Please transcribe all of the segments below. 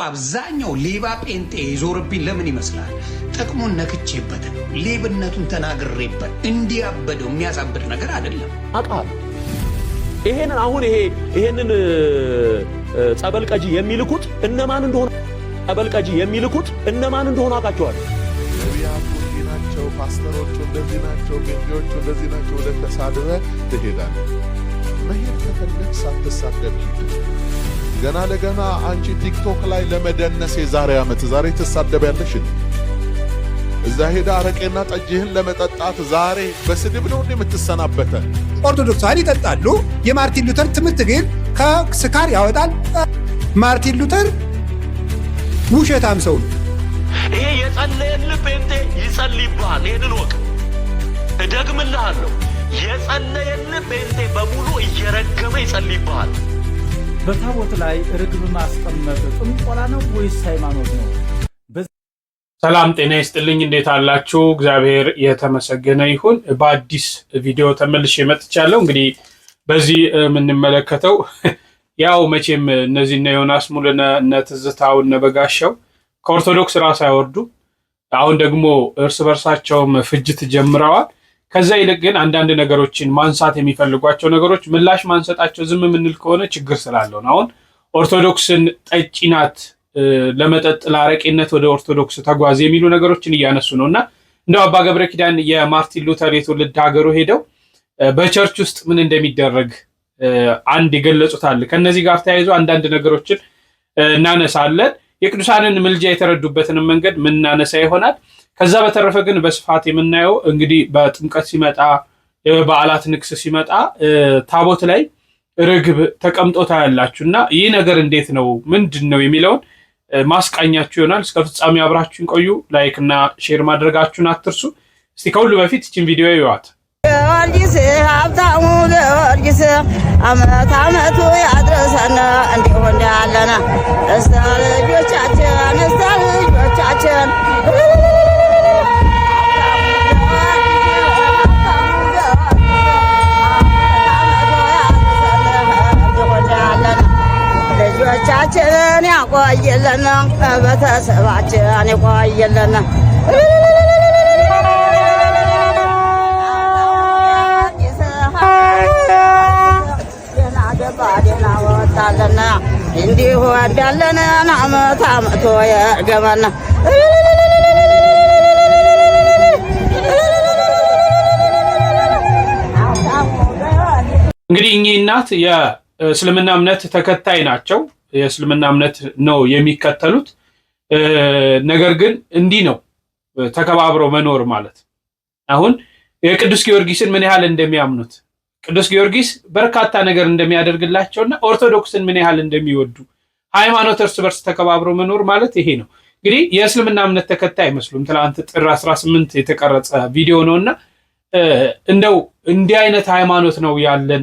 አብዛኛው ሌባ ጴንጤ የዞርብኝ ለምን ይመስላል? ጥቅሙን ነክቼበት ነው። ሌብነቱን ተናግሬበት እንዲያበደው የሚያሳብድ ነገር አይደለም። አቃል ይሄንን አሁን ይሄንን ጸበል ቀጂ የሚልኩት እነማን እንደሆነ አውቃቸዋለሁ። ነቢያቱ እንዲህ ናቸው፣ ፓስተሮቹ እንደዚህ ናቸው፣ ጴንጤዎቹ እንደዚህ ናቸው። ወደ ተሳድበ ትሄዳለህ። መሄድ ከፈለግ ሳትሳደብ ሂድ። ገና ለገና አንቺ ቲክቶክ ላይ ለመደነስ የዛሬ ዓመት ዛሬ ትሳደቢያለሽ። እዛ ሄዳ አረቄና ጠጅህን ለመጠጣት ዛሬ በስድብ ነው የምትሰናበተ። ኦርቶዶክሳውያን ይጠጣሉ። የማርቲን ሉተር ትምህርት ግን ከስካር ያወጣል። ማርቲን ሉተር ውሸታም ሰው ነው። ይሄ የጸለየልህ ጴንጤ ይጸልይብሃል። ይሄንን ወቅ እደግምልሃለሁ። የጸለየልህ ጴንጤ በሙሉ እየረገመ ይጸልይብሃል። በታቦት ላይ ርግብ ማስቀመጥ ጥንቆላ ነው ወይስ ሃይማኖት ነው? ሰላም ጤና ይስጥልኝ። እንዴት አላችሁ? እግዚአብሔር የተመሰገነ ይሁን። በአዲስ ቪዲዮ ተመልሼ መጥቻለሁ። እንግዲህ በዚህ የምንመለከተው ያው መቼም እነዚህ እነ ዮናስ ሙሉነ እነ ትዝታው እነ በጋሻው ከኦርቶዶክስ ራስ አይወርዱ። አሁን ደግሞ እርስ በርሳቸውም ፍጅት ጀምረዋል። ከዛ ይልቅ ግን አንዳንድ ነገሮችን ማንሳት የሚፈልጓቸው ነገሮች ምላሽ ማንሰጣቸው ዝም የምንል ከሆነ ችግር ስላለው ነው። አሁን ኦርቶዶክስን ጠጪ ናት፣ ለመጠጥ ለአረቄነት ወደ ኦርቶዶክስ ተጓዝ የሚሉ ነገሮችን እያነሱ ነው። እና እንደው አባ ገብረ ኪዳን የማርቲን ሉተር የትውልድ ሀገሩ ሄደው በቸርች ውስጥ ምን እንደሚደረግ አንድ የገለጹት አለ። ከነዚህ ጋር ተያይዞ አንዳንድ ነገሮችን እናነሳለን። የቅዱሳንን ምልጃ የተረዱበትን መንገድ ምናነሳ ይሆናል። ከዛ በተረፈ ግን በስፋት የምናየው እንግዲህ በጥምቀት ሲመጣ በዓላት ንግስ ሲመጣ ታቦት ላይ ርግብ ተቀምጦታ ያላችሁና ይህ ነገር እንዴት ነው ምንድን ነው የሚለውን ማስቃኛችሁ ይሆናል። እስከ ፍጻሜ አብራችሁን ቆዩ። ላይክ እና ሼር ማድረጋችሁን አትርሱ። እስቲ ከሁሉ በፊት እቺን ቪዲዮ ይዋት። ጊዮርጊስ ሀብታሙ ጊዮርጊስ አመት አመቱ ያድረሰን እንዲሁ እንዳለና እስተ ልጆቻችን ልጆቻችንን ያቆይልን፣ ቤተሰባችን ያቆይልን። ደና ወጣለና እንዲሁ እንዳለን አመት አመቶ የገመና እንግዲህ እኚህ እናት የእስልምና እምነት ተከታይ ናቸው። የእስልምና እምነት ነው የሚከተሉት። ነገር ግን እንዲህ ነው ተከባብረው መኖር ማለት። አሁን የቅዱስ ጊዮርጊስን ምን ያህል እንደሚያምኑት ቅዱስ ጊዮርጊስ በርካታ ነገር እንደሚያደርግላቸውና ኦርቶዶክስን ምን ያህል እንደሚወዱ ሃይማኖት እርስ በርስ ተከባብረው መኖር ማለት ይሄ ነው። እንግዲህ የእስልምና እምነት ተከታይ አይመስሉም። ትላንት ጥር 18 የተቀረጸ ቪዲዮ ነውና እንደው እንዲህ አይነት ሃይማኖት ነው ያለን፣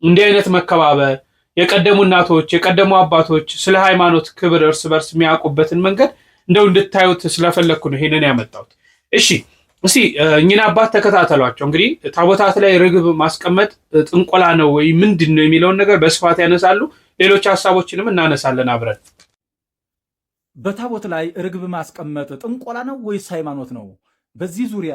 እንዲህ አይነት መከባበር የቀደሙ እናቶች የቀደሙ አባቶች ስለ ሃይማኖት ክብር እርስ በርስ የሚያውቁበትን መንገድ እንደው እንድታዩት ስለፈለኩ ነው ይሄንን ያመጣሁት። እሺ እስቲ እኚህን አባት ተከታተሏቸው። እንግዲህ ታቦታት ላይ ርግብ ማስቀመጥ ጥንቆላ ነው ወይ ምንድን ነው የሚለውን ነገር በስፋት ያነሳሉ። ሌሎች ሀሳቦችንም እናነሳለን አብረን። በታቦት ላይ ርግብ ማስቀመጥ ጥንቆላ ነው ወይስ ሃይማኖት ነው? በዚህ ዙሪያ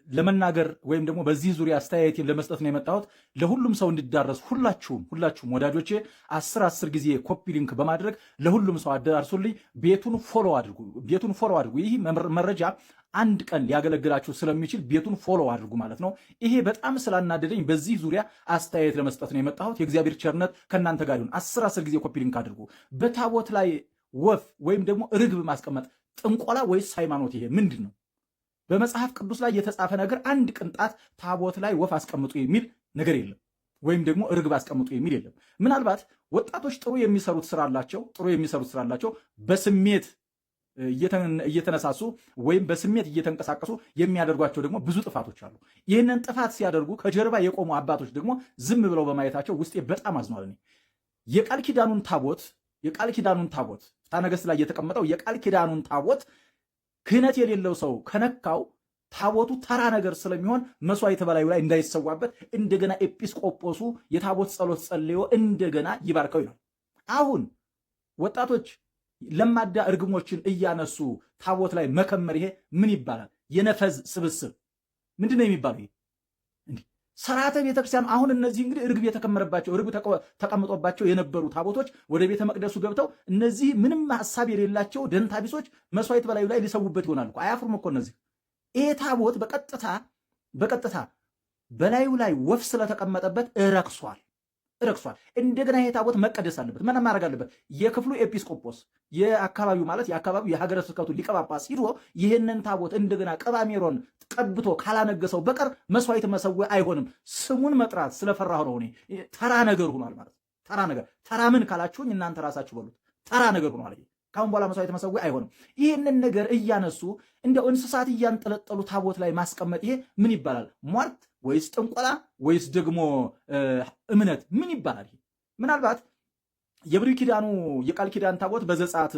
ለመናገር ወይም ደግሞ በዚህ ዙሪያ አስተያየቴን ለመስጠት ነው የመጣሁት። ለሁሉም ሰው እንዲዳረስ ሁላችሁም ወዳጆቼ 10 ጊዜ ኮፒ ሊንክ በማድረግ ለሁሉም ሰው አዳርሱልኝ። ቤቱን ፎሎ አድርጉ። ይህ መረጃ አንድ ቀን ሊያገለግላችሁ ስለሚችል ቤቱን ፎሎ አድርጉ ማለት ነው። ይሄ በጣም ስላናደደኝ በዚህ ዙሪያ አስተያየት ለመስጠት ነው የመጣሁት። የእግዚአብሔር ቸርነት ከእናንተ ጋር ይሁን። 10 ጊዜ ኮፒ ሊንክ አድርጉ። በታቦት ላይ ወፍ ወይም ደግሞ ርግብ ማስቀመጥ ጥንቆላ ወይስ ሃይማኖት? ይሄ ምንድን ነው? በመጽሐፍ ቅዱስ ላይ የተጻፈ ነገር አንድ ቅንጣት ታቦት ላይ ወፍ አስቀምጡ የሚል ነገር የለም፣ ወይም ደግሞ ርግብ አስቀምጡ የሚል የለም። ምናልባት ወጣቶች ጥሩ የሚሰሩት ስራ አላቸው። በስሜት እየተነሳሱ ወይም በስሜት እየተንቀሳቀሱ የሚያደርጓቸው ደግሞ ብዙ ጥፋቶች አሉ። ይህንን ጥፋት ሲያደርጉ ከጀርባ የቆሙ አባቶች ደግሞ ዝም ብለው በማየታቸው ውስጤ በጣም አዝኗል። የቃል ኪዳኑን ታቦት ፍትሐ ነገሥት ላይ የተቀመጠው የቃል ኪዳኑን ታቦት ክህነት የሌለው ሰው ከነካው ታቦቱ ተራ ነገር ስለሚሆን መስዋዕት በላዩ ላይ እንዳይሰዋበት እንደገና ኤጲስቆጶሱ የታቦት ጸሎት ጸልዮ እንደገና ይባርከው ይላል። አሁን ወጣቶች ለማዳ እርግሞችን እያነሱ ታቦት ላይ መከመር ይሄ ምን ይባላል? የነፈዝ ስብስብ ምንድነው የሚባለው? ይሄ እንዴ ሥርዓተ ቤተክርስቲያን። አሁን እነዚህ እንግዲህ እርግብ የተከመረባቸው እርግብ ተቀምጦባቸው የነበሩ ታቦቶች ወደ ቤተ መቅደሱ ገብተው እነዚህ ምንም ሐሳብ የሌላቸው ደንታቢሶች መስዋዕት በላዩ ላይ ሊሰውበት ይሆናል እኮ። አያፍሩም እኮ እነዚህ። ይሄ ታቦት በቀጥታ በላዩ ላይ ወፍ ስለተቀመጠበት ረክሷል። እንደገና ይሄ ታቦት መቀደስ አለበት። ምን ማድረግ አለበት? የክፍሉ ኤጲስቆጶስ የአካባቢው ማለት የአካባቢው የሀገረ ስብከቱ ሊቀ ጳጳስ ሂዶ ይህንን ታቦት እንደገና ቅባሜሮን ቀብቶ ካላነገሰው በቀር መስዋዕት መሰዊያ አይሆንም። ስሙን መጥራት ስለፈራሁ ነው። እኔ ተራ ነገር ሆኗል ማለት ተራ ምን ካላችሁኝ እናንተ ራሳችሁ በሉት። ተራ ነገር ሆኗል። ካሁን በኋላ መስዋዕት መሰዊያ አይሆንም። ይህንን ነገር እያነሱ እንደው እንስሳት እያንጠለጠሉ ታቦት ላይ ማስቀመጥ ይሄ ምን ይባላል? ሟርት ወይስ ጥንቆላ ወይስ ደግሞ እምነት ምን ይባላል? ይሄ ምናልባት የብሉይ ኪዳኑ የቃል ኪዳን ታቦት በዘጸአት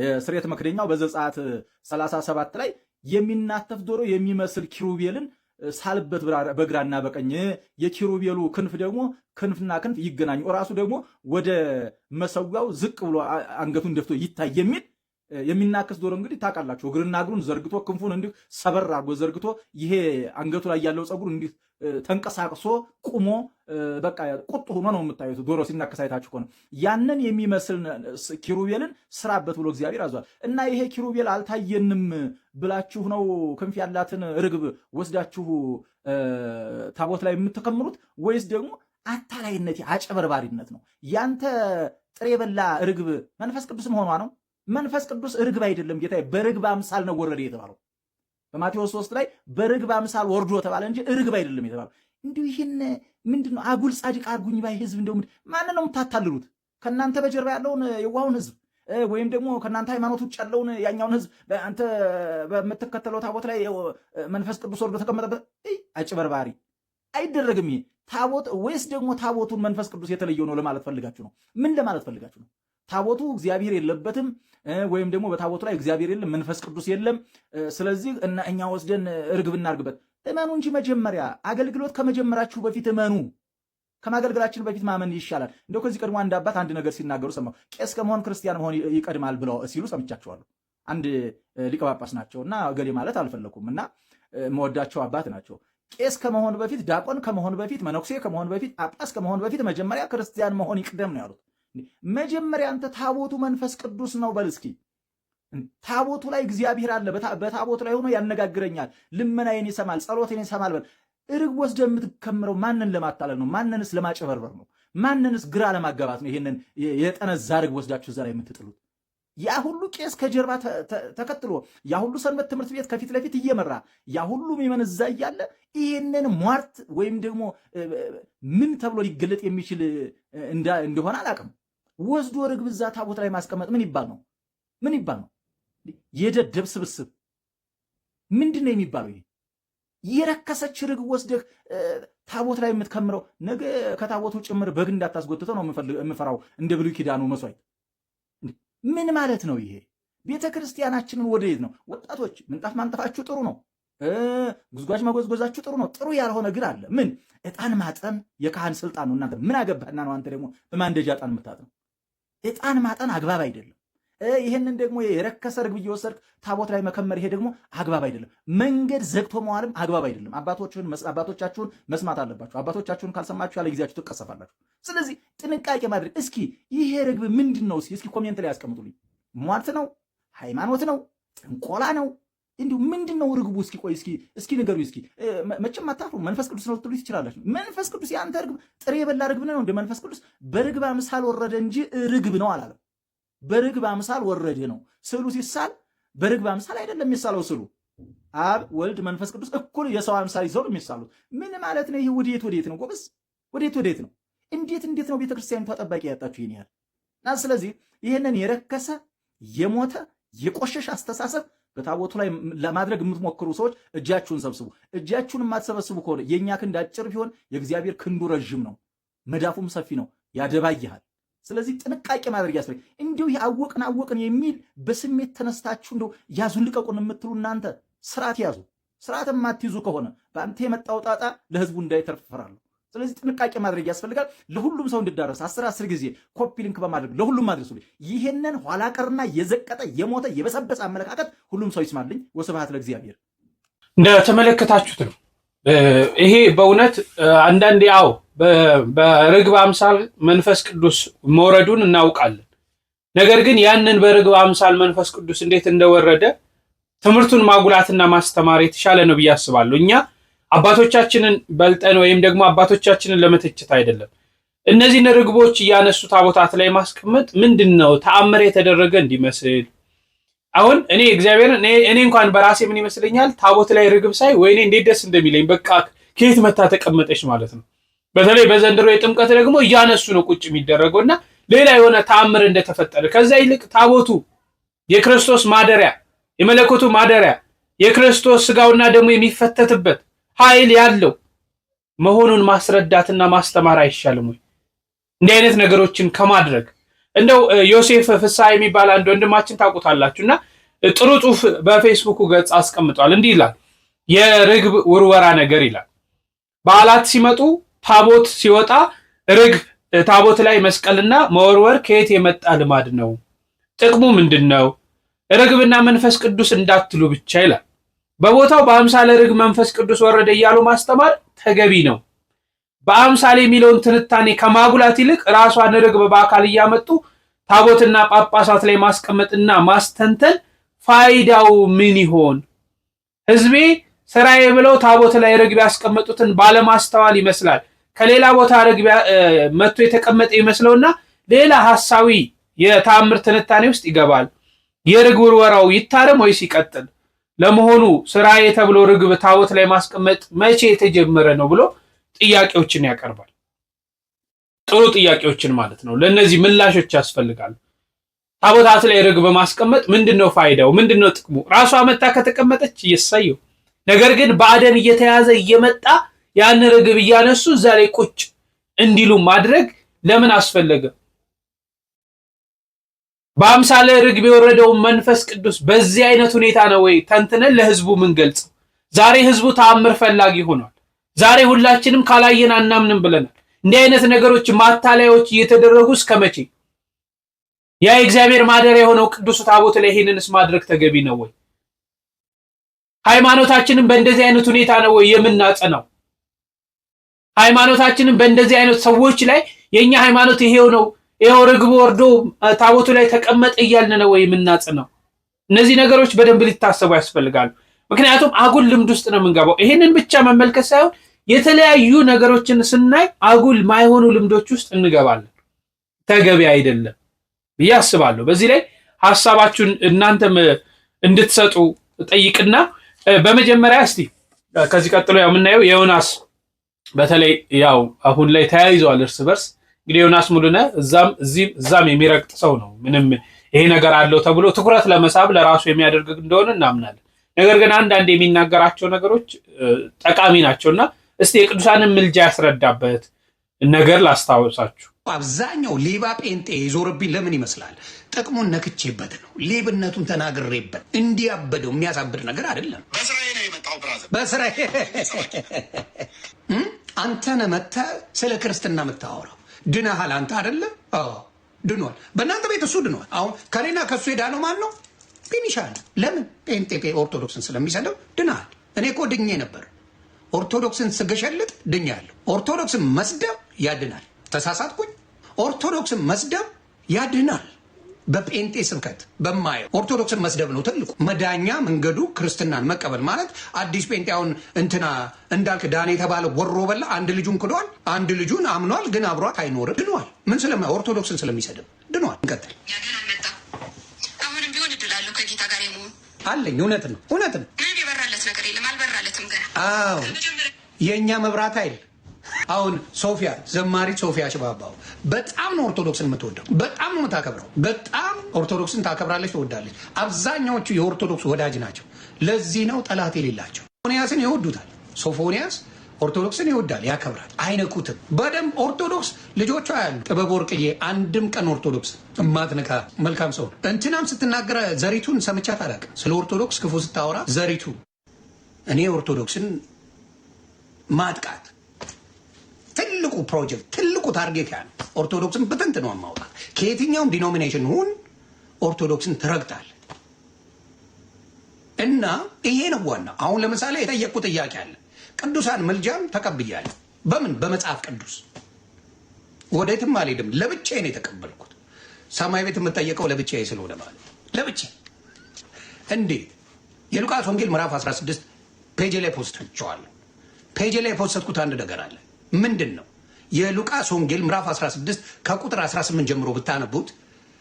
የስርየት መክደኛው በዘጸአት 37 ላይ የሚናተፍ ዶሮ የሚመስል ኪሩቤልን ሳልበት በግራና በቀኝ የኪሩቤሉ ክንፍ ደግሞ ክንፍና ክንፍ ይገናኙ ራሱ ደግሞ ወደ መሰዊያው ዝቅ ብሎ አንገቱን ደፍቶ ይታይ የሚል የሚናከስ ዶሮ እንግዲህ ታውቃላችሁ። እግርና እግሩን ዘርግቶ ክንፉን እንዲህ ሰበር አድርጎ ዘርግቶ ይሄ አንገቱ ላይ ያለው ፀጉር እንዲህ ተንቀሳቅሶ ቁሞ በቃ ቁጡ ሆኖ ነው የምታዩት። ዶሮ ሲናከስ አይታችሁ ከሆነ ያንን የሚመስል ኪሩቤልን ስራበት ብሎ እግዚአብሔር አዟል። እና ይሄ ኪሩቤል አልታየንም ብላችሁ ነው ክንፍ ያላትን ርግብ ወስዳችሁ ታቦት ላይ የምትከምሩት ወይስ ደግሞ አታላይነት አጨበርባሪነት ነው? ያንተ ጥሬ በላ ርግብ መንፈስ ቅዱስ መሆኗ ነው? መንፈስ ቅዱስ ርግብ አይደለም ጌታዬ፣ በርግብ አምሳል ነው ወረደ የተባለው። በማቴዎስ 3 ላይ በርግብ አምሳል ወርዶ ተባለ እንጂ ርግብ አይደለም የተባለው። እንዲሁ ይህን ምንድን ነው አጉል ጻድቅ አርጉኝ ባይ ህዝብ እንደው ማንን ነው የምታታልሉት? ከእናንተ በጀርባ ያለውን የዋሁን ህዝብ ወይም ደግሞ ከእናንተ ሃይማኖት ውጭ ያለውን ያኛውን ህዝብ አንተ በምትከተለው ታቦት ላይ መንፈስ ቅዱስ ወርዶ ተቀመጠበት። አጭበርባሪ አይደረግም ይሄ ታቦት። ወይስ ደግሞ ታቦቱን መንፈስ ቅዱስ የተለየው ነው ለማለት ፈልጋችሁ ነው? ምን ለማለት ፈልጋችሁ ነው? ታቦቱ እግዚአብሔር የለበትም ወይም ደግሞ በታቦቱ ላይ እግዚአብሔር የለም፣ መንፈስ ቅዱስ የለም። ስለዚህ እና እኛ ወስደን ርግብ እናርግበት። እመኑ እንጂ መጀመሪያ አገልግሎት ከመጀመራችሁ በፊት እመኑ። ከማገልገላችን በፊት ማመን ይሻላል። እንደው ከዚህ ቀድሞ አንድ አባት አንድ ነገር ሲናገሩ ሰማሁ። ቄስ ከመሆን ክርስቲያን መሆን ይቀድማል ብለው ሲሉ ሰምቻቸዋለሁ። አንድ ሊቀ ጳጳስ ናቸውና ገሌ ማለት አልፈለኩም እና መወዳቸው አባት ናቸው። ቄስ ከመሆን በፊት ዲያቆን ከመሆን በፊት መነኩሴ ከመሆን በፊት ጳጳስ ከመሆን በፊት መጀመሪያ ክርስቲያን መሆን ይቅደም ነው ያሉት። መጀመሪያ አንተ ታቦቱ መንፈስ ቅዱስ ነው በል እስኪ። ታቦቱ ላይ እግዚአብሔር አለ። በታቦቱ ላይ ሆኖ ያነጋግረኛል፣ ልመናዬን ይሰማል፣ ጸሎቴን ይሰማል በል። ርግብ ወስደህ የምትከምረው ማንን ለማታለል ነው? ማንንስ ለማጨበርበር ነው? ማንንስ ግራ ለማጋባት ነው? ይሄንን የጠነዛ ርግብ ወስዳችሁ እዛ ላይ የምትጥሉት? ያ ሁሉ ቄስ ከጀርባ ተከትሎ ያ ሁሉ ሰንበት ትምህርት ቤት ከፊት ለፊት እየመራ ያ ሁሉ ምዕመን እዛ እያለ ይህንን ሟርት ወይም ደግሞ ምን ተብሎ ሊገለጥ የሚችል እንደሆነ አላውቅም። ወስዶ ርግብ እዛ ታቦት ላይ ማስቀመጥ ምን ይባል ነው? ምን ይባል ነው? የደደብ ስብስብ ምንድን ነው የሚባለው? ይሄ የረከሰች ርግብ ወስደህ ታቦት ላይ የምትከምረው ነገ ከታቦቱ ጭምር በግ እንዳታስጎትተው ነው የምፈራው። እንደ ብሉይ ኪዳኑ መስዋዕት ምን ማለት ነው ይሄ? ቤተ ክርስቲያናችንን ወደየት ነው? ወጣቶች ምንጣፍ ማንጠፋችሁ ጥሩ ነው፣ ጉዝጓዥ መጎዝጎዛችሁ ጥሩ ነው። ጥሩ ያልሆነ ግን አለ። ምን? ዕጣን ማጠን የካህን ስልጣን ነው። እናንተ ምን አገባህና ነው አንተ ደግሞ በማንደጃ ዕጣን የምታጥነው? ዕጣን ማጠን አግባብ አይደለም። ይሄንን ደግሞ የረከሰ ርግብ እየወሰድክ ታቦት ላይ መከመር ይሄ ደግሞ አግባብ አይደለም። መንገድ ዘግቶ መዋልም አግባብ አይደለም። አባቶቻችሁን መስማት አለባችሁ። አባቶቻችሁን ካልሰማችሁ ያለ ጊዜያችሁ ትቀሰፋላችሁ። ስለዚህ ጥንቃቄ ማድረግ። እስኪ ይሄ ርግብ ምንድን ነው? እስኪ ኮሜንት ላይ ያስቀምጡልኝ። ሟርት ነው? ሃይማኖት ነው? ጥንቆላ ነው? እንዲሁ ምንድን ነው ርግቡ? እስኪ ቆይ እስኪ ንገሩ። እስኪ መቼም አታፍሩ። መንፈስ ቅዱስ ነው ልትሉ ትችላላችሁ። መንፈስ ቅዱስ የአንተ ርግብ ጥሬ የበላ ርግብ ነው እንደ መንፈስ ቅዱስ በርግብ አምሳል ወረደ እንጂ ርግብ ነው አላለም። በርግብ አምሳል ወረደ ነው። ስዕሉ ሲሳል በርግብ አምሳል አይደለም የሚሳለው። ስዕሉ አብ ወልድ መንፈስ ቅዱስ እኩል የሰው አምሳል ይዘው ነው የሚሳሉት። ምን ማለት ነው ይህ? ወዴት ነው ጎበዝ? ወዴት ነው? እንዴት ነው ቤተክርስቲያኒቷ ጠባቂ ያጣችሁ ይህን ያህል? እና ስለዚህ ይህንን የረከሰ የሞተ የቆሸሽ አስተሳሰብ በታቦቱ ላይ ለማድረግ የምትሞክሩ ሰዎች እጃችሁን ሰብስቡ። እጃችሁን የማትሰበስቡ ከሆነ የእኛ ክንድ አጭር ቢሆን የእግዚአብሔር ክንዱ ረዥም ነው፣ መዳፉም ሰፊ ነው፣ ያደባይሃል። ስለዚህ ጥንቃቄ ማድረግ ያስፈልጋል። እንዲሁ አወቅን የሚል በስሜት ተነስታችሁ እንደው ያዙን ልቀቁን የምትሉ እናንተ ስርዓት ያዙ። ስርዓት የማትይዙ ከሆነ በአንተ የመጣው ጣጣ ለህዝቡ እንዳይተርፍ እፈራለሁ። ስለዚህ ጥንቃቄ ማድረግ ያስፈልጋል። ለሁሉም ሰው እንዲዳረስ 10 ጊዜ ኮፒ ሊንክ በማድረግ ለሁሉም ማድረሱ። ይሄንን ኋላ ቀርና የዘቀጠ የሞተ የበሰበሰ አመለካከት ሁሉም ሰው ይስማልኝ። ወስብሐት ለእግዚአብሔር። እንደተመለከታችሁት ነው። ይሄ በእውነት አንዳንዴ ያው በርግብ አምሳል መንፈስ ቅዱስ መውረዱን እናውቃለን። ነገር ግን ያንን በርግብ አምሳል መንፈስ ቅዱስ እንዴት እንደወረደ ትምህርቱን ማጉላትና ማስተማር የተሻለ ነው ብዬ አስባለሁ። እኛ አባቶቻችንን በልጠን ወይም ደግሞ አባቶቻችንን ለመተቸት አይደለም። እነዚህን ርግቦች እያነሱ ታቦታት ላይ ማስቀመጥ ምንድነው ተአምር የተደረገ እንዲመስል። አሁን እኔ እግዚአብሔርን እኔ እንኳን በራሴ ምን ይመስለኛል ታቦት ላይ ርግብ ሳይ ወይኔ እንዴት ደስ እንደሚለኝ በቃ ከየት መታ ተቀመጠች ማለት ነው። በተለይ በዘንድሮ የጥምቀት ደግሞ እያነሱ ነው ቁጭ የሚደረገውና ሌላ የሆነ ተአምር እንደተፈጠረ ከዛ ይልቅ ታቦቱ የክርስቶስ ማደሪያ የመለኮቱ ማደሪያ የክርስቶስ ስጋውና ደሙ የሚፈተትበት ኃይል ያለው መሆኑን ማስረዳትና ማስተማር አይሻልም ወይ? እንዲህ አይነት ነገሮችን ከማድረግ እንደው ዮሴፍ ፍስሐ የሚባል አንድ ወንድማችን ታውቁታላችሁና ጥሩ ጽሑፍ በፌስቡክ ገጽ አስቀምጧል። እንዲህ ይላል፣ የርግብ ውርወራ ነገር ይላል። በዓላት ሲመጡ ታቦት ሲወጣ ርግብ ታቦት ላይ መስቀልና መወርወር ከየት የመጣ ልማድ ነው? ጥቅሙ ምንድነው? ርግብና መንፈስ ቅዱስ እንዳትሉ ብቻ ይላል። በቦታው በአምሳለ ርግብ መንፈስ ቅዱስ ወረደ እያሉ ማስተማር ተገቢ ነው። በአምሳለ የሚለውን ትንታኔ ከማጉላት ይልቅ ራሷን ርግብ በአካል እያመጡ ታቦትና ጳጳሳት ላይ ማስቀመጥና ማስተንተን ፋይዳው ምን ይሆን? ህዝቤ ስራዬ ብለው ታቦት ላይ ርግብ ያስቀመጡትን ባለማስተዋል ይመስላል ከሌላ ቦታ ርግብ መጥቶ የተቀመጠ ይመስለውና ሌላ ሐሳዊ የተአምር ትንታኔ ውስጥ ይገባል። የርግብ ውርወራው ይታረም ወይስ ይቀጥል? ለመሆኑ ስራዬ ተብሎ ርግብ ታቦት ላይ ማስቀመጥ መቼ የተጀመረ ነው ብሎ ጥያቄዎችን ያቀርባል። ጥሩ ጥያቄዎችን ማለት ነው። ለነዚህ ምላሾች ያስፈልጋሉ። ታቦታት ላይ ርግብ ማስቀመጥ ምንድነው ፋይዳው? ምንድነው ጥቅሙ? ራሷ መጣ ከተቀመጠች ይሰየው። ነገር ግን ባዕደን እየተያዘ እየመጣ ያን ርግብ እያነሱ እዛ ላይ ቁጭ እንዲሉ ማድረግ ለምን አስፈለገ? በአምሳለ ርግብ የወረደው መንፈስ ቅዱስ በዚህ አይነት ሁኔታ ነው ወይ ተንትነን ለህዝቡ ምን ገልጽ? ዛሬ ህዝቡ ተአምር ፈላጊ ሆኗል። ዛሬ ሁላችንም ካላየን አናምንም ብለናል። እንዲህ አይነት ነገሮች ማታለያዎች እየተደረጉ እስከመቼ? ያ የእግዚአብሔር ማደሪያ የሆነው ቅዱስ ታቦት ላይ ይሄንንስ ማድረግ ተገቢ ነው ወይ? ሃይማኖታችንን በእንደዚህ አይነት ሁኔታ ነው ወይ የምናጸናው? ሃይማኖታችንን በእንደዚህ አይነት ሰዎች ላይ የኛ ሃይማኖት ይሄው ነው ይሄው ርግብ ወርዶ ታቦቱ ላይ ተቀመጠ እያልን ነው ወይ የምናጸናው? እነዚህ ነገሮች በደንብ ሊታሰቡ ያስፈልጋሉ። ምክንያቱም አጉል ልምድ ውስጥ ነው የምንገባው። ይሄንን ብቻ መመልከት ሳይሆን የተለያዩ ነገሮችን ስናይ አጉል ማይሆኑ ልምዶች ውስጥ እንገባለን። ተገቢ አይደለም ብዬ አስባለሁ። በዚህ ላይ ሐሳባችሁን እናንተም እንድትሰጡ ጠይቅና በመጀመሪያ እስቲ ከዚህ ቀጥሎ ያው የምናየው የዮናስ በተለይ ያው አሁን ላይ ተያይዘዋል እርስ በርስ። እንግዲህ ዮናስ ሙሉነህ እዛም የሚረግጥ ሰው ነው። ምንም ይሄ ነገር አለው ተብሎ ትኩረት ለመሳብ ለራሱ የሚያደርግ እንደሆነ እናምናለን። ነገር ግን አንዳንድ የሚናገራቸው ነገሮች ጠቃሚ ናቸውና እስቲ የቅዱሳንን ምልጃ ያስረዳበት ነገር ላስታውሳችሁ። አብዛኛው ሌባ ጴንጤ የዞርብኝ ለምን ይመስላል? ጥቅሙን ነክቼበት ነው። ሌብነቱን ተናግሬበት እንዲያበደው የሚያሳብድ ነገር አይደለም። በስራዬ ነው የመጣው ብራዘር። በስራዬ አንተ ነህ መተህ ስለ ክርስትና የምታወራው። ድነሃል አንተ አይደለ? ድኗል። በእናንተ ቤት እሱ ድኗል። አሁን ከኔና ከእሱ ሄዳለው ማን ነው? ቢኒሻል። ለምን? ጴንጤ ኦርቶዶክስን ስለሚሰደው ድናል። እኔ እኮ ድኜ ነበር። ኦርቶዶክስን ስገሸልጥ ድኛለሁ። ኦርቶዶክስን መስደብ ያድናል። ተሳሳትኩኝ? ኦርቶዶክስን መስደብ ያድናል። በጴንጤ ስብከት በማየው ኦርቶዶክስን መስደብ ነው ትልቁ መዳኛ መንገዱ። ክርስትናን መቀበል ማለት አዲስ ጴንጤ አሁን እንትና እንዳልክ ዳኔ የተባለ ወሮ በላ አንድ ልጁን ክዷል፣ አንድ ልጁን አምኗል፣ ግን አብሯት አይኖርም። ድኗል። ምን ስለማ ኦርቶዶክስን ስለሚሰድብ ድኗል። እንቀጥል። አሁንም ቢሆን እድላለሁ ከጌታ ጋር የመሆን አለኝ። እውነት ነው፣ እውነት ነው። ምንም የበራለት ነገር የለም። አልበራለትም ገና። አዎ የእኛ መብራት አይደል። አሁን ሶፊያ ዘማሪት ሶፊያ ሽባባው በጣም ነው ኦርቶዶክስን የምትወደው፣ በጣም ነው የምታከብረው። በጣም ኦርቶዶክስን ታከብራለች፣ ትወዳለች። አብዛኛዎቹ የኦርቶዶክስ ወዳጅ ናቸው። ለዚህ ነው ጠላት የሌላቸው። ሶፎንያስን ይወዱታል። ሶፎንያስ ኦርቶዶክስን ይወዳል፣ ያከብራል፣ አይነኩትም። በደንብ ኦርቶዶክስ ልጆቿ ያሉ ጥበብ ወርቅዬ አንድም ቀን ኦርቶዶክስ እማትነካ መልካም ሰው። እንትናም ስትናገረ ዘሪቱን ሰምቻት አላውቅም። ስለ ኦርቶዶክስ ክፉ ስታወራ ዘሪቱ እኔ ኦርቶዶክስን ማጥቃት ትልቁ ፕሮጀክት ትልቁ ታርጌት ያ ነው። ኦርቶዶክስን በትንት ነው ማውጣት። ከየትኛውም ዲኖሚኔሽን ሁን ኦርቶዶክስን ትረግጣል። እና ይሄ ነው ዋናው። አሁን ለምሳሌ የጠየቁት ጥያቄ አለ። ቅዱሳን ምልጃም ተቀብያለሁ። በምን በመጽሐፍ ቅዱስ ወዴትም አልሄድም። ለብቻዬ ነው የተቀበልኩት። ሰማይ ቤት የምጠየቀው ለብቻዬ ስለሆነ ማለት ለብቻዬ። እንዴት? የሉቃስ ወንጌል ምዕራፍ 16 ፔጅ ላይ ፖስታቸዋለሁ። ፔጅ ላይ የፖስተትኩት አንድ ነገር አለ። ምንድን ነው? የሉቃስ ወንጌል ምዕራፍ 16 ከቁጥር 18 ጀምሮ ብታነቡት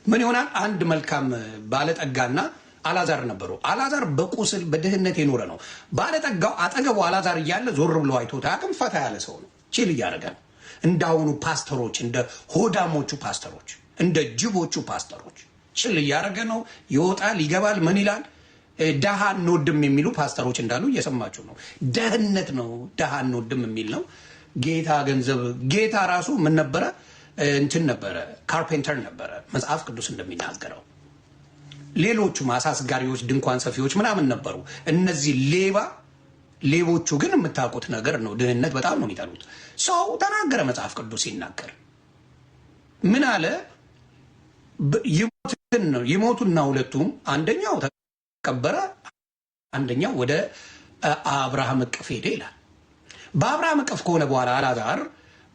ምን ይሆናል? አንድ መልካም ባለጠጋና አላዛር ነበሩ። አላዛር በቁስል በድህነት የኖረ ነው። ባለጠጋው አጠገቡ አላዛር እያለ ዞር ብሎ አይቶት አያውቅም። ፈታ ያለ ሰው ነው። ቺል እያደረገ ነው። እንዳሁኑ ፓስተሮች፣ እንደ ሆዳሞቹ ፓስተሮች፣ እንደ ጅቦቹ ፓስተሮች ቺል እያደረገ ነው። ይወጣል፣ ይገባል። ምን ይላል? ደሃ እንወድም የሚሉ ፓስተሮች እንዳሉ እየሰማችሁ ነው። ደህነት ነው ደሃ እንወድም የሚል ነው። ጌታ ገንዘብ ጌታ ራሱ ምን ነበረ? እንትን ነበረ፣ ካርፔንተር ነበረ መጽሐፍ ቅዱስ እንደሚናገረው። ሌሎቹ አሳስጋሪዎች፣ ድንኳን ሰፊዎች ምናምን ነበሩ። እነዚህ ሌቦቹ ግን የምታውቁት ነገር ነው። ድህነት በጣም ነው የሚጠሉት። ሰው ተናገረ። መጽሐፍ ቅዱስ ሲናገር ምን አለ? ይሞቱና ሁለቱም አንደኛው ተቀበረ፣ አንደኛው ወደ አብርሃም እቅፍ ሄደ ይላል። በአብርሃም እቅፍ ከሆነ በኋላ አላዛር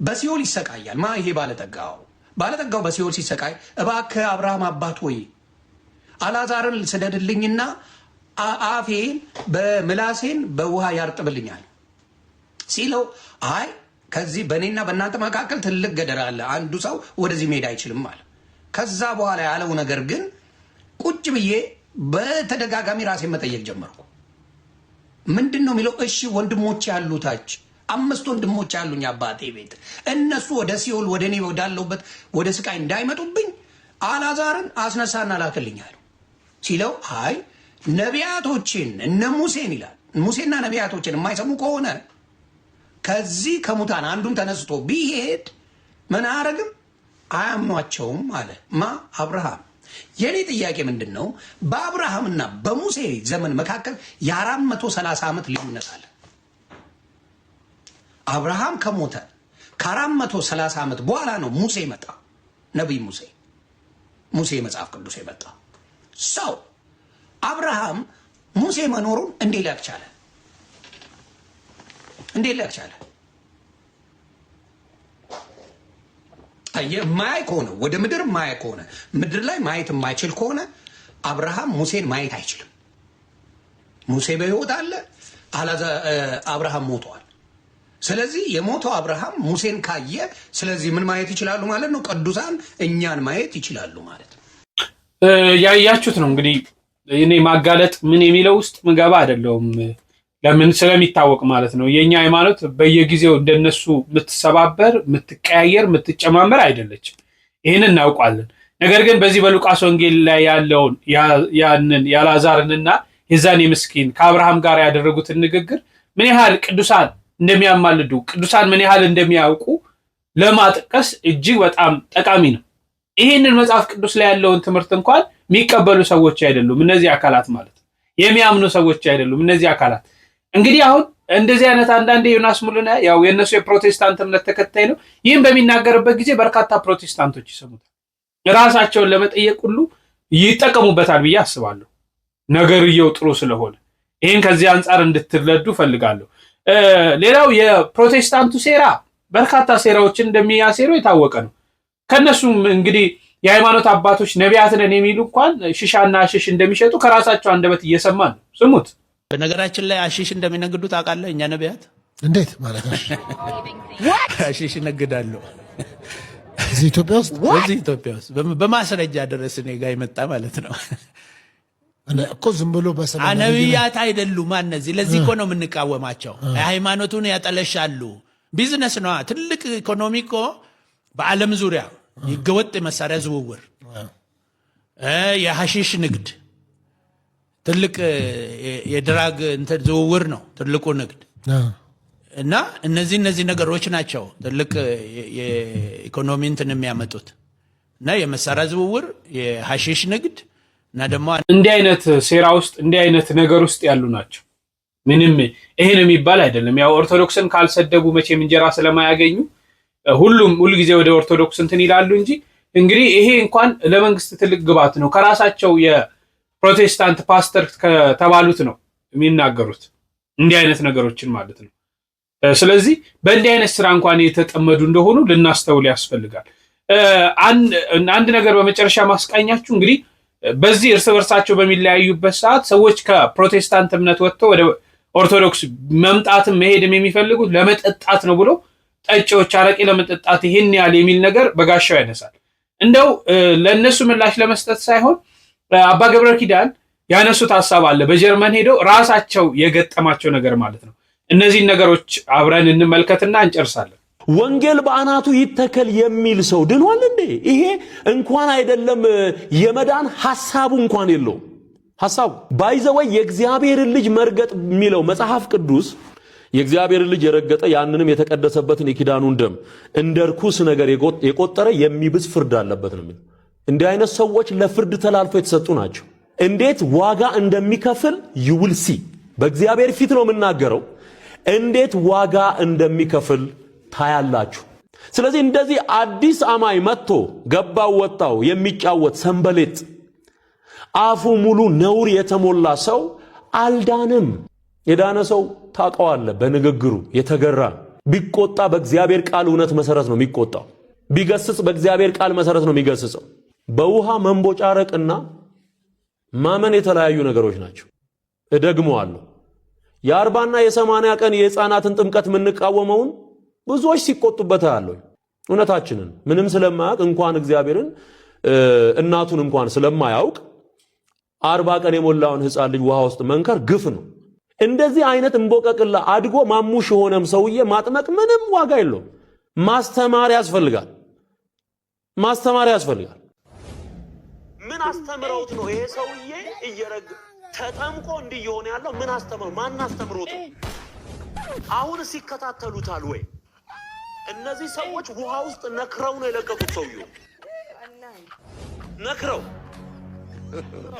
በሲኦል ይሰቃያል። ይሄ ባለጠጋው በሲኦል ሲሰቃይ እባክህ አብርሃም አባት ወይ አላዛርን ስደድልኝና አፌን በምላሴን በውሃ ያርጥብልኛል ሲለው፣ አይ ከዚህ በእኔና በእናንተ መካከል ትልቅ ገደል አለ፣ አንዱ ሰው ወደዚህ መሄድ አይችልም አለ። ከዛ በኋላ ያለው ነገር ግን ቁጭ ብዬ በተደጋጋሚ ራሴን መጠየቅ ጀመርኩ። ምንድን ነው የሚለው? እሺ ወንድሞች ያሉታች 5 ወንድሞች ያሉኝ አባቴ ቤት፣ እነሱ ወደ ሲኦል ወደ እኔ ወዳለሁበት ወደ ስቃይ እንዳይመጡብኝ አላዛርን አስነሳና ላክልኛል ሲለው፣ አይ ነቢያቶችን እነ ሙሴን ይላል። ሙሴና ነቢያቶችን የማይሰሙ ከሆነ ከዚህ ከሙታን አንዱም ተነስቶ ቢሄድ ምን አያረግም? አያምኗቸውም አለ። አብርሃም። የኔ ጥያቄ ምንድን ነው? በአብርሃምና በሙሴ ዘመን መካከል የ430 ዓመት ልዩነት አለ። አብርሃም ከሞተ ከ430 ዓመት በኋላ ነው ሙሴ መጣ። ነቢይ ሙሴ መጽሐፍ ቅዱስ የመጣ ሰው። አብርሃም ሙሴ መኖሩን እንዴት ሊያውቅ ቻለ? ማያይ ከሆነ ወደ ምድር ማያይ ከሆነ ምድር ላይ ማየት የማይችል ከሆነ አብርሃም ሙሴን ማየት አይችልም። ሙሴ በሕይወት አለ፣ አብርሃም ሞተዋል። ስለዚህ የሞተው አብርሃም ሙሴን ካየ፣ ስለዚህ ምን ማየት ይችላሉ ማለት ነው? ቅዱሳን እኛን ማየት ይችላሉ ማለት ነው። ያያችሁት ነው እንግዲህ። እኔ ማጋለጥ ምን የሚለው ውስጥ ምገባ አይደለሁም። ለምን ስለሚታወቅ ማለት ነው። የኛ ሃይማኖት በየጊዜው እንደነሱ የምትሰባበር፣ የምትቀያየር፣ የምትጨማመር አይደለችም። ይህንን እናውቃለን። ነገር ግን በዚህ በሉቃስ ወንጌል ላይ ያለውን ያንን ያላዛርንና የዛን ምስኪን ከአብርሃም ጋር ያደረጉትን ንግግር ምን ያህል ቅዱሳን እንደሚያማልዱ፣ ቅዱሳን ምን ያህል እንደሚያውቁ ለማጥቀስ እጅግ በጣም ጠቃሚ ነው። ይህንን መጽሐፍ ቅዱስ ላይ ያለውን ትምህርት እንኳን የሚቀበሉ ሰዎች አይደሉም እነዚህ አካላት ማለት ነው። የሚያምኑ ሰዎች አይደሉም እነዚህ አካላት። እንግዲህ አሁን እንደዚህ አይነት አንዳንዴ ዮናስ ሙሉና ያው የነሱ የፕሮቴስታንት እምነት ተከታይ ነው። ይህም በሚናገርበት ጊዜ በርካታ ፕሮቴስታንቶች ይሰሙታል። ራሳቸውን ለመጠየቅ ሁሉ ይጠቀሙበታል ብዬ አስባለሁ። ነገርየው ጥሩ ስለሆነ ይህን ከዚህ አንጻር እንድትረዱ ፈልጋለሁ። ሌላው የፕሮቴስታንቱ ሴራ በርካታ ሴራዎችን እንደሚያሴሩ የታወቀ ነው። ከነሱም እንግዲህ የሃይማኖት አባቶች ነቢያት ነን የሚሉ እንኳን ሽሻና አሽሽ እንደሚሸጡ ከራሳቸው አንደበት እየሰማን ነው። ስሙት። በነገራችን ላይ አሽሽ እንደሚነግዱ ታውቃለህ? እኛ ነቢያት እንዴት ማለት ነው? አሽሽ እነግዳለሁ እዚህ ኢትዮጵያ ውስጥ በማስረጃ ድረስ እኔ ጋር የመጣ ማለት ነው እኮ። ዝም ብሎ በሰላም ነቢያት አይደሉም እነዚህ። ለዚህ እኮ ነው የምንቃወማቸው። ሃይማኖቱን ያጠለሻሉ። ቢዝነስ ነዋ። ትልቅ ኢኮኖሚ እኮ በዓለም ዙሪያ ይገወጥ መሳሪያ ዝውውር፣ የሐሺሽ ንግድ፣ ትልቅ የድራግ ዝውውር ነው ትልቁ ንግድ። እና እነዚህ ነገሮች ናቸው ትልቅ የኢኮኖሚ እንትን የሚያመጡት። እና የመሳሪያ ዝውውር፣ የሐሺሽ ንግድ እና ደግሞ እንዲህ አይነት ሴራ ውስጥ እንዲህ አይነት ነገር ውስጥ ያሉ ናቸው። ምንም ይሄን የሚባል አይደለም። ያው ኦርቶዶክስን ካልሰደቡ መቼም እንጀራ ስለማያገኙ ሁሉም ሁሉ ጊዜ ወደ ኦርቶዶክስ እንትን ይላሉ እንጂ እንግዲህ ይሄ እንኳን ለመንግስት ትልቅ ግባት ነው። ከራሳቸው የፕሮቴስታንት ፓስተር ከተባሉት ነው የሚናገሩት እንዲህ አይነት ነገሮችን ማለት ነው። ስለዚህ በእንዲህ አይነት ስራ እንኳን የተጠመዱ እንደሆኑ ልናስተውል ያስፈልጋል። አንድ ነገር በመጨረሻ ማስቃኛችሁ እንግዲህ በዚህ እርስ በርሳቸው በሚለያዩበት ሰዓት ሰዎች ከፕሮቴስታንት እምነት ወጥተው ወደ ኦርቶዶክስ መምጣትም መሄድም የሚፈልጉት ለመጠጣት ነው ብሎ ጠጪዎች አረቄ ለመጠጣት ይሄን ያህል የሚል ነገር በጋሻው ያነሳል። እንደው ለእነሱ ምላሽ ለመስጠት ሳይሆን አባ ገብረ ኪዳን ያነሱት ሀሳብ አለ። በጀርመን ሄደው ራሳቸው የገጠማቸው ነገር ማለት ነው። እነዚህን ነገሮች አብረን እንመልከትና እንጨርሳለን። ወንጌል በአናቱ ይተከል የሚል ሰው ድኗል እንዴ? ይሄ እንኳን አይደለም የመዳን ሐሳቡ እንኳን የለውም። ሐሳቡ ባይዘወይ የእግዚአብሔርን ልጅ መርገጥ የሚለው መጽሐፍ ቅዱስ የእግዚአብሔርን ልጅ የረገጠ ያንንም የተቀደሰበትን የኪዳኑን ደም እንደ ርኩስ ነገር የቆጠረ የሚብስ ፍርድ አለበት ነው የሚለው። እንዲህ አይነት ሰዎች ለፍርድ ተላልፎ የተሰጡ ናቸው። እንዴት ዋጋ እንደሚከፍል ይውልሲ በእግዚአብሔር ፊት ነው የምናገረው። እንዴት ዋጋ እንደሚከፍል ታያላችሁ። ስለዚህ እንደዚህ አዲስ አማኝ መጥቶ ገባው ወጣው የሚጫወት ሰንበሌጥ አፉ ሙሉ ነውር የተሞላ ሰው አልዳንም። የዳነ ሰው ታውቀዋለህ። በንግግሩ የተገራ ቢቆጣ በእግዚአብሔር ቃል እውነት መሰረት ነው የሚቆጣው። ቢገስጽ በእግዚአብሔር ቃል መሰረት ነው የሚገስጸው። በውሃ መንቦጫረቅና ማመን የተለያዩ ነገሮች ናቸው። እደግመዋለሁ። የ40ና የ80 ቀን የሕፃናትን ጥምቀት የምንቃወመውን ብዙዎች ሲቆጡበት አያለሁ። እውነታችንን ምንም ስለማያውቅ እንኳን እግዚአብሔርን እናቱን እንኳን ስለማያውቅ 40 ቀን የሞላውን ሕፃን ልጅ ውሃ ውስጥ መንከር ግፍ ነው። እንደዚህ አይነት እንቦቀቅላ አድጎ ማሙሽ የሆነም ሰውዬ ማጥመቅ ምንም ዋጋ የለውም። ማስተማር ያስፈልጋል። ማስተማር ያስፈልጋል። ምን አስተምረውት ነው ይሄ ሰውዬ እየረግ ተጠምቆ እንዲህ እየሆነ ያለው? ምን አስተምረው? ማን አስተምሮት ነው? አሁንስ ይከታተሉታል ወይ? እነዚህ ሰዎች ውሃ ውስጥ ነክረው ነው የለቀቁት። ሰውዬው ነክረው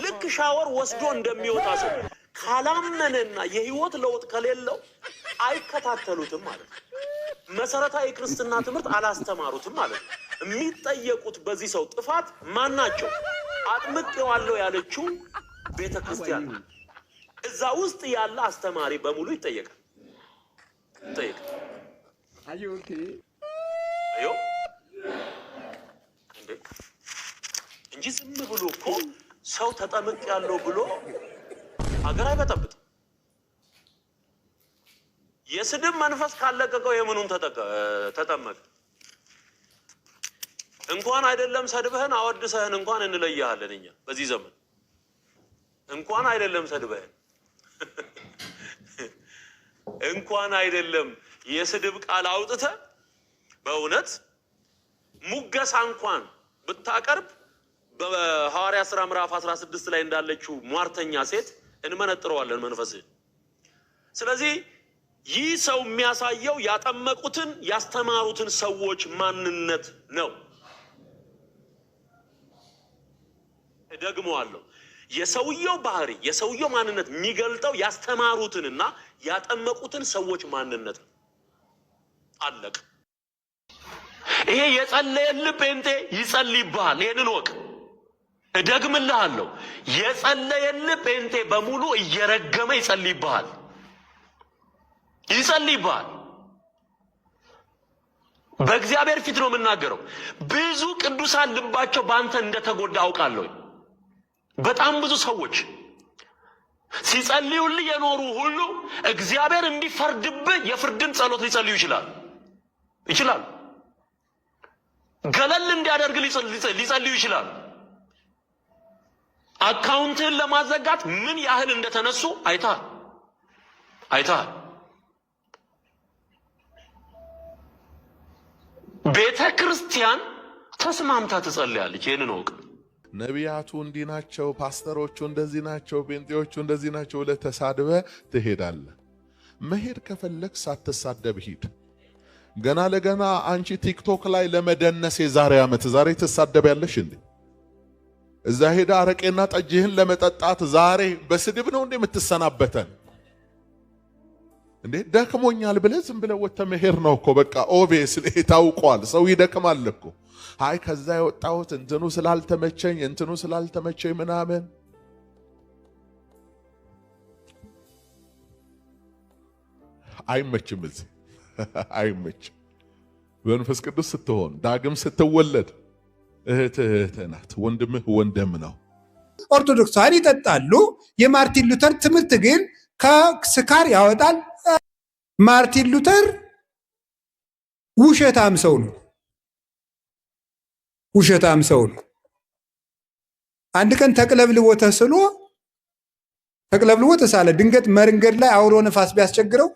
ልክ ሻወር ወስዶ እንደሚወጣ ሰው ካላመነና የህይወት ለውጥ ከሌለው አይከታተሉትም ማለት ነው። መሰረታዊ ክርስትና ትምህርት አላስተማሩትም ማለት ነው። የሚጠየቁት በዚህ ሰው ጥፋት ማን ናቸው? አጥምቄዋለሁ ያለችው ቤተ ክርስቲያን እዛ ውስጥ ያለ አስተማሪ በሙሉ ይጠየቃል። አዮ እንጂ ዝም ብሎ እኮ ሰው ተጠምቄያለሁ ብሎ አገር አይበጠብጥም። የስድብ መንፈስ ካለቀቀው የምኑን ተጠመቀ? እንኳን አይደለም ሰድበህን አወድሰህን እንኳን እንለያለን እኛ በዚህ ዘመን። እንኳን አይደለም ሰድበህን እንኳን አይደለም የስድብ ቃል አውጥተህ በእውነት ሙገሳ እንኳን ብታቀርብ በሐዋርያ ሥራ ምዕራፍ 16 ላይ እንዳለችው ሟርተኛ ሴት እንመነጥረዋለን መንፈስህ። ስለዚህ ይህ ሰው የሚያሳየው ያጠመቁትን ያስተማሩትን ሰዎች ማንነት ነው። ደግሞአለሁ፣ የሰውየው ባህሪ የሰውየው ማንነት የሚገልጠው ያስተማሩትንና ያጠመቁትን ሰዎች ማንነት ነው። አለቅ። ይሄ የጸለየልህ ጴንጤ ይጸልይብሃል። ይሄንን ወቅ እደግምልሃለሁ። የጸለየልህ ጴንጤ በሙሉ እየረገመ ይጸልይብሃል። በእግዚአብሔር ፊት ነው የምናገረው። ብዙ ቅዱሳን ልባቸው በአንተ እንደተጎዳ አውቃለሁ። በጣም ብዙ ሰዎች ሲጸልዩልህ የኖሩ ሁሉ እግዚአብሔር እንዲፈርድብህ የፍርድን ጸሎት ሊጸልዩ ይችላሉ። ገለል እንዲያደርግ ሊጸልዩ ይችላሉ። አካውንትህን ለማዘጋት ምን ያህል እንደተነሱ አይተሃል። ቤተ ክርስቲያን ተስማምታ ትጸልያለች። ይህንን ወቅ ነቢያቱ እንዲህ ናቸው፣ ፓስተሮቹ እንደዚህ ናቸው፣ ጴንጤዎቹ እንደዚህ ናቸው ብለህ ተሳድበህ ትሄዳለህ። መሄድ ከፈለግ ሳትሳደብ ሂድ። ገና ለገና አንቺ ቲክቶክ ላይ ለመደነስ የዛሬ ዓመት ዛሬ ትሳደቢያለሽ እንዴ? እዛ ሄዳ አረቄና ጠጅህን ለመጠጣት ዛሬ በስድብ ነው እንዴ የምትሰናበተን? እንዴ ደክሞኛል ብለህ ዝም ብለህ ወጥተህ መሄድ ነው እኮ በቃ ኦቤስሊ ታውቋል። ሰው ይደክማል እኮ አይ ከዛ የወጣሁት እንትኑ ስላልተመቸኝ ምናምን አይመችም። እዚህ አይመችም። መንፈስ ቅዱስ ስትሆን ዳግም ስትወለድ እህትህ ናት፣ ወንድምህ ወንድም ነው። ኦርቶዶክሳውያን ይጠጣሉ። የማርቲን ሉተር ትምህርት ግን ከስካር ያወጣል። ማርቲን ሉተር ውሸታም ሰው ነው። ውሸታም ሰው ነው። አንድ ቀን ተቅለብልቦ ተሳለ። ድንገት መንገድ ላይ አውሎ ነፋስ ቢያስቸግረው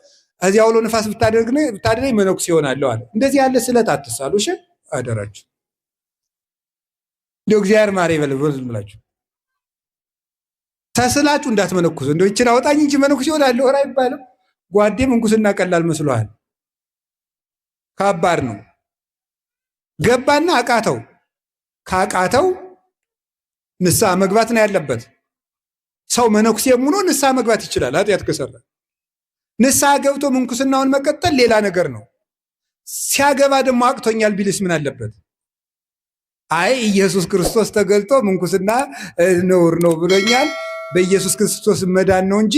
እዚህ አውሎ ነፋስ ብታደርገኝ መነኩሴ ይሆናለሁ አለ። እንደዚህ ያለ ስለት አትሳሉ። እሺ አደራችሁ። እንደው እግዚአብሔር ማረ ይበል ብላችሁ ተስላችሁ እንዳትመነኩሱ። እንደው ይችላ አውጣኝ እንጂ መነኩሴ ይሆናለሁ ኧረ አይባልም። ጓዴ ምንኩስና ቀላል መስሎሃል? ከባድ ነው። ገባና አቃተው። ካቃተው ንስሐ መግባት ነው ያለበት። ሰው መነኩሴ ሆኖ ንስሐ መግባት ይችላል ኃጢአት ከሰራ። ንስሐ ገብቶ ምንኩስናውን መቀጠል ሌላ ነገር ነው። ሲያገባ ደግሞ አቅቶኛል ቢልስ ምን አለበት? አይ ኢየሱስ ክርስቶስ ተገልጦ ምንኩስና ነውር ነው ብሎኛል፣ በኢየሱስ ክርስቶስ መዳን ነው እንጂ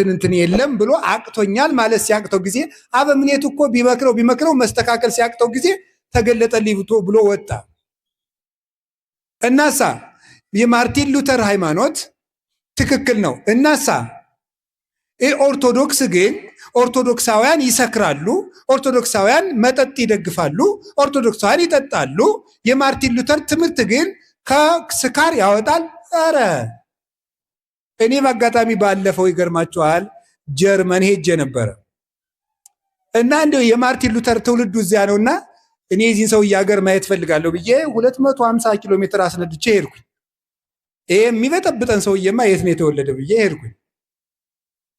እንትን የለም ብሎ አቅቶኛል ማለት ሲያቅተው ጊዜ አበምኔቱ እኮ ቢመክረው መስተካከል ሲያቅተው ጊዜ ተገለጠልኝ ብሎ ወጣ። እናሳ የማርቲን ሉተር ሃይማኖት ትክክል ነው። እናሳ ኦርቶዶክስ ግን ኦርቶዶክሳውያን ይሰክራሉ፣ ኦርቶዶክሳውያን መጠጥ ይደግፋሉ፣ ኦርቶዶክሳውያን ይጠጣሉ። የማርቲን ሉተር ትምህርት ግን ከስካር ያወጣል። ኧረ እኔ በአጋጣሚ ባለፈው ይገርማችኋል ጀርመን ሄጄ ነበረ እና እንደው የማርቲን ሉተር ትውልዱ እዚያ ነውና እኔ እዚህን ሰው ሀገር ማየት ፈልጋለሁ ብዬ 250 ኪሎ ሜትር አስነድቼ ሄድኩኝ። ይሄ የሚበጠብጠን ሰውዬማ የት ነው የተወለደ ብዬ ሄድኩኝ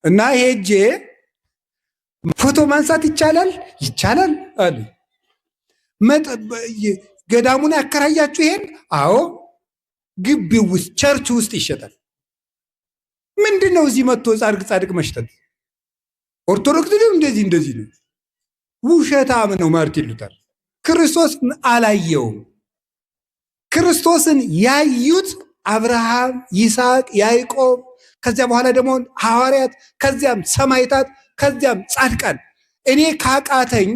እና ሄጄ ፎቶ ማንሳት ይቻላል አሉ። ገዳሙን ያከራያችሁ ይሄን? አዎ ግቢው ውስጥ ቸርች ውስጥ ይሸጣል። ምንድነው እዚህ መጥቶ ጻድቅ መሽጠት? ኦርቶዶክስ ነው እንደዚህ ነው። ውሸታም ነው ማርቲን ሉተር። ክርስቶስን አላየውም። ክርስቶስን ያዩት አብርሃም፣ ይስሐቅ፣ ያዕቆብ ከዚያ በኋላ ደግሞ ሐዋርያት፣ ከዚያም ሰማዕታት፣ ከዚያም ጻድቃን። እኔ ካቃተኝ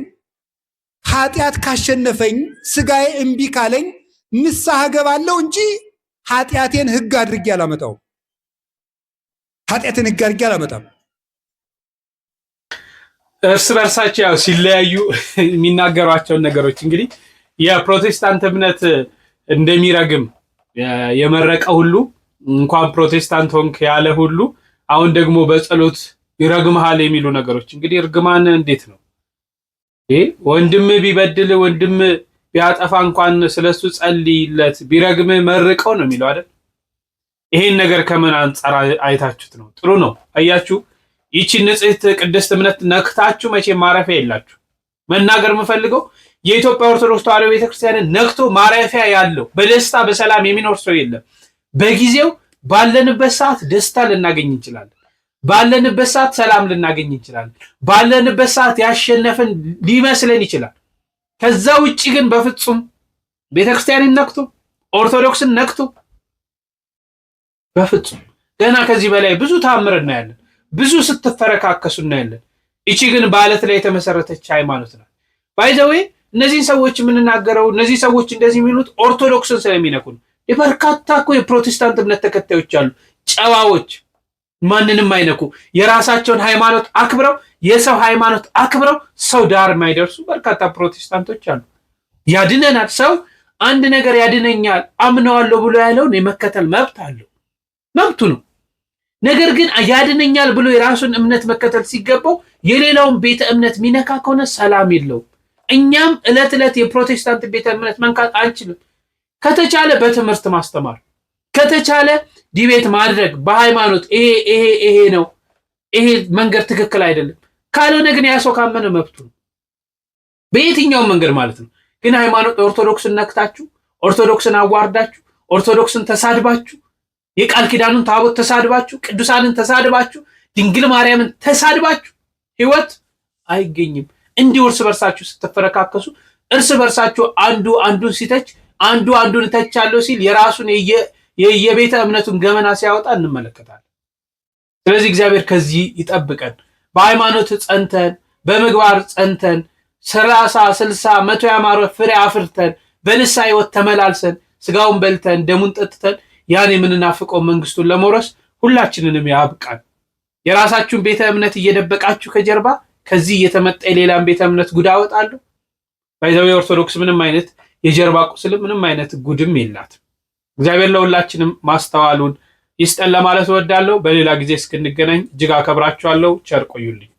ኃጢአት ካሸነፈኝ ስጋዬ እምቢ ካለኝ ንስሐ ገባለሁ እንጂ ኃጢአቴን ሕግ አድርጌ አላመጣው። ኃጢአትን ሕግ አድርጌ አላመጣም። እርስ በርሳቸው ያው ሲለያዩ የሚናገሯቸውን ነገሮች እንግዲህ የፕሮቴስታንት እምነት እንደሚረግም የመረቀ ሁሉ እንኳን ፕሮቴስታንት ሆንክ ያለ ሁሉ አሁን ደግሞ በጸሎት ይረግምሃል የሚሉ ነገሮች እንግዲህ እርግማን እንዴት ነው? ወንድም ቢበድል ወንድም ቢያጠፋ እንኳን ስለሱ ጸልይለት ቢረግም መርቀው ነው የሚለው አይደል? ይሄን ነገር ከምን አንጻር አይታችሁት ነው? ጥሩ ነው። አያችሁ፣ ይቺ ንጽሕት ቅድስት እምነት ነክታችሁ መቼ ማረፊያ የላችሁ። መናገር የምፈልገው የኢትዮጵያ ኦርቶዶክስ ተዋሕዶ ቤተክርስቲያንን ነክቶ ማረፊያ ያለው በደስታ በሰላም የሚኖር ሰው የለም። በጊዜው ባለንበት ሰዓት ደስታ ልናገኝ እንችላለን። ባለንበት ሰዓት ሰላም ልናገኝ እንችላለን። ባለንበት ሰዓት ያሸነፍን ሊመስለን ይችላል። ከዛ ውጪ ግን በፍጹም ቤተክርስቲያንን ነክቶ ኦርቶዶክስን ነክቶ በፍጹም ገና ከዚህ በላይ ብዙ ተአምር እናያለን። ብዙ ስትፈረካከሱ እናያለን። እቺ ግን በአለት ላይ የተመሰረተች ሃይማኖት ናት። ባይዘዌ እነዚህን ሰዎች የምንናገረው እነዚህ ሰዎች እንደዚህ የሚሉት ኦርቶዶክስን ስለሚነኩ ነው። የበርካታ እኮ የፕሮቴስታንት እምነት ተከታዮች አሉ፣ ጨዋዎች፣ ማንንም አይነኩ፣ የራሳቸውን ሃይማኖት አክብረው የሰው ሃይማኖት አክብረው ሰው ዳር የማይደርሱ በርካታ ፕሮቴስታንቶች አሉ። ያድነናል፣ ሰው አንድ ነገር ያድነኛል አምነዋለሁ ብሎ ያለውን የመከተል መብት አለው፣ መብቱ ነው። ነገር ግን ያድነኛል ብሎ የራሱን እምነት መከተል ሲገባው የሌላውን ቤተ እምነት ሚነካ ከሆነ ሰላም የለውም። እኛም ዕለት ዕለት የፕሮቴስታንት ቤተ እምነት መንካት አንችልም። ከተቻለ በትምህርት ማስተማር፣ ከተቻለ ዲቤት ማድረግ በሃይማኖት ይሄ ነው ይሄ መንገድ ትክክል አይደለም ካልሆነ ግን ያ ሰው ካመነ መብቱ ነው፣ በየትኛውም መንገድ ማለት ነው። ግን ሃይማኖት ኦርቶዶክስን ነክታችሁ፣ ኦርቶዶክስን አዋርዳችሁ፣ ኦርቶዶክስን ተሳድባችሁ፣ የቃል ኪዳኑን ታቦት ተሳድባችሁ፣ ቅዱሳንን ተሳድባችሁ፣ ድንግል ማርያምን ተሳድባችሁ ህይወት አይገኝም። እንዲሁ እርስ በርሳችሁ ስትፈረካከሱ፣ እርስ በርሳችሁ አንዱ አንዱን ሲተች፣ አንዱ አንዱን እተቻለሁ ሲል የራሱን የቤተ እምነቱን ገመና ሲያወጣ እንመለከታለን። ስለዚህ እግዚአብሔር ከዚህ ይጠብቀን። በሃይማኖት ጸንተን፣ በምግባር ጸንተን 30 60 100 ያማረ ፍሬ አፍርተን በንስሐ ህይወት ተመላልሰን ስጋውን በልተን ደሙን ጠጥተን ያን የምንናፍቀው መንግስቱን ለመውረስ ሁላችንንም ያብቃን። የራሳችሁን ቤተ እምነት እየደበቃችሁ ከጀርባ ከዚህ እየተመጣ የሌላን ቤተ እምነት ጉድ አወጣለሁ። ባይዘው ኦርቶዶክስ ምንም አይነት የጀርባ ቁስል ምንም አይነት ጉድም የላት። እግዚአብሔር ለሁላችንም ማስተዋሉን ይስጠን ለማለት እወዳለሁ። በሌላ ጊዜ እስክንገናኝ እጅግ አከብራችኋለሁ። ቸር ቆዩልኝ።